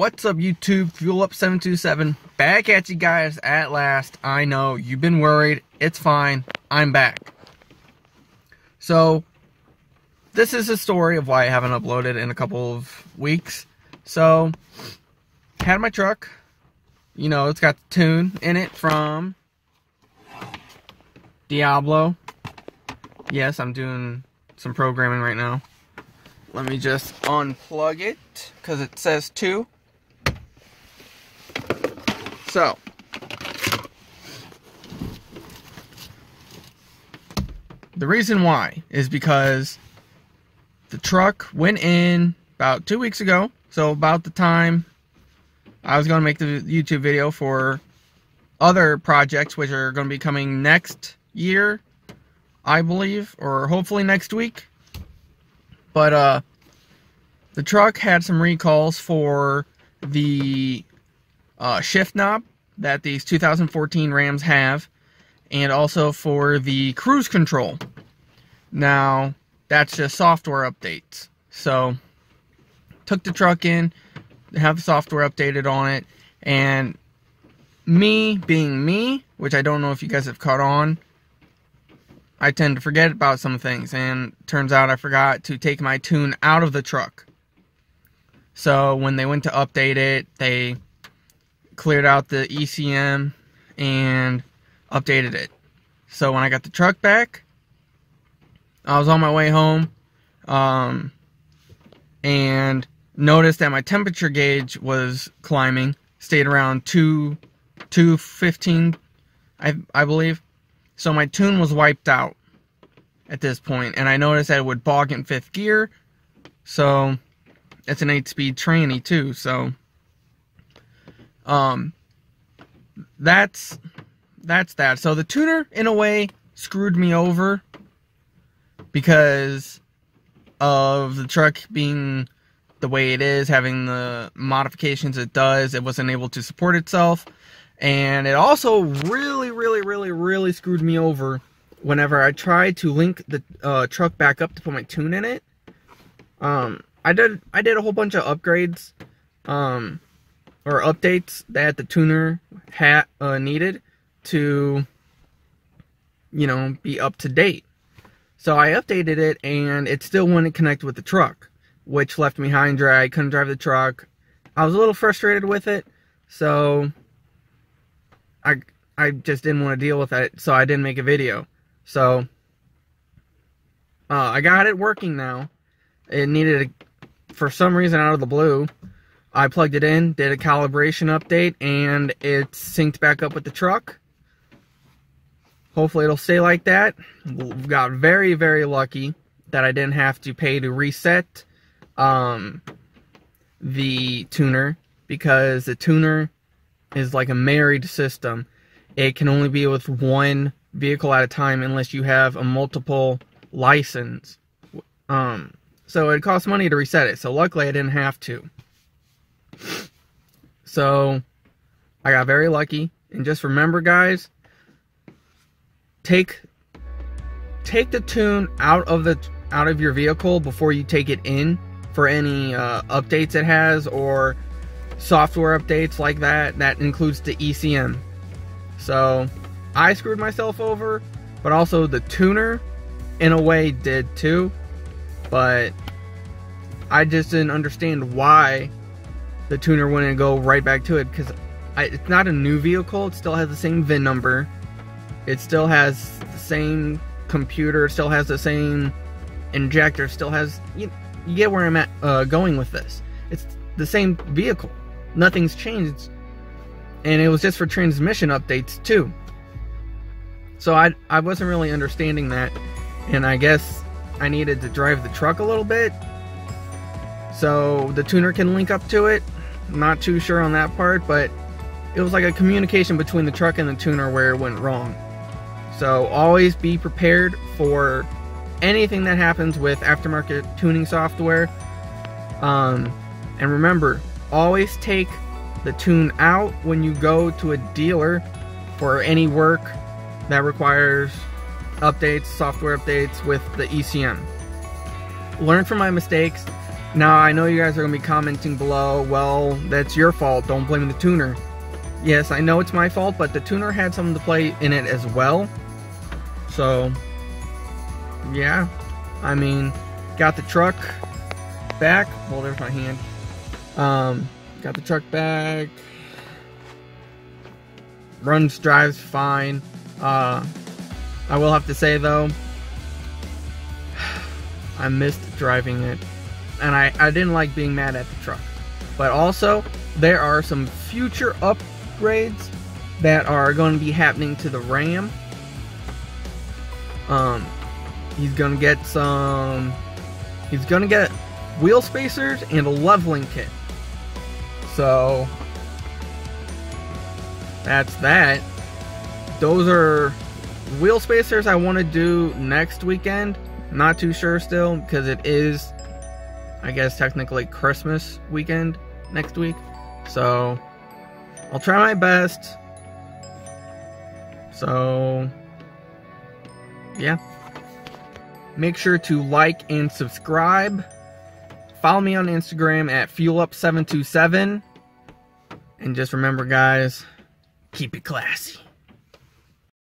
What's up, YouTube? Fuel Up 727 back at you guys at last. I know you've been worried. It's fine. I'm back. So this is a story of why I haven't uploaded in a couple of weeks. So had my truck, you know, it's got the tune in it from Diablo. Yes, I'm doing some programming right now. Let me just unplug it because it says 2. So, the reason why is because the truck went in about 2 weeks ago. So about the time I was going to make the YouTube video for other projects, which are going to be coming next year, I believe, or hopefully next week. But the truck had some recalls for the shift knob that these 2014 Rams have, and also for the cruise control. Now, that's just software updates. So, took the truck in, have the software updated on it, and me being me, which I don't know if you guys have caught on, I tend to forget about some things, and turns out I forgot to take my tune out of the truck. So when they went to update it, they cleared out the ECM and updated it. So when I got the truck back, I was on my way home, and noticed that my temperature gauge was climbing, stayed around 215, I believe. So my tune was wiped out at this point, and I noticed that it would bog in 5th gear. So it's an 8-speed tranny too. So that's that. So the tuner, in a way, screwed me over because of the truck being the way it is, having the modifications it does. It wasn't able to support itself. And it also really screwed me over whenever I tried to link the truck back up to put my tune in it. I did a whole bunch of upgrades, or updates that the tuner had needed to, you know, be up to date. So I updated it, and it still wouldn't connect with the truck, which left me high and dry. I couldn't drive the truck. I was a little frustrated with it, so I just didn't want to deal with it, so I didn't make a video. So I got it working now. It needed, for some reason out of the blue, I plugged it in, did a calibration update, and it synced back up with the truck. Hopefully it'll stay like that. Got very lucky that I didn't have to pay to reset the tuner, because the tuner is like a married system. It can only be with one vehicle at a time unless you have a multiple license. So it costs money to reset it. So luckily I didn't have to. So I got very lucky. And just remember, guys, take the tune out of your vehicle before you take it in for any updates it has, or software updates like that. That includes the ECM. So I screwed myself over, but also the tuner in a way did too. But I just didn't understand why the tuner wouldn't go right back to it, because it's not a new vehicle. It still has the same VIN number. It still has the same computer. It still has the same injector. Still has, you get where I'm at going with this. It's the same vehicle. Nothing's changed. And it was just for transmission updates too. So I wasn't really understanding that. And I guess I needed to drive the truck a little bit so the tuner can link up to it. I'm not too sure on that part, but it was like a communication between the truck and the tuner where it went wrong. So always be prepared for anything that happens with aftermarket tuning software. And remember, always take the tune out when you go to a dealer for any work that requires updates, software updates with the ECM. Learn from my mistakes. Now, I know you guys are going to be commenting below, well, that's your fault, don't blame the tuner. Yes, I know it's my fault, but the tuner had something to play in it as well. So, yeah. I mean, got the truck back. Well, there's my hand. Got the truck back. Runs, drives fine. I will have to say, though, I missed driving it. And I didn't like being mad at the truck. But also, there are some future upgrades that are going to be happening to the Ram. He's going to get wheel spacers and a leveling kit. So, that's that. Those are wheel spacers I want to do next weekend. Not too sure still, because it is, I guess, technically Christmas weekend next week. So, I'll try my best. So, yeah. Make sure to like and subscribe. Follow me on Instagram at FuelUp727. And just remember, guys, keep it classy.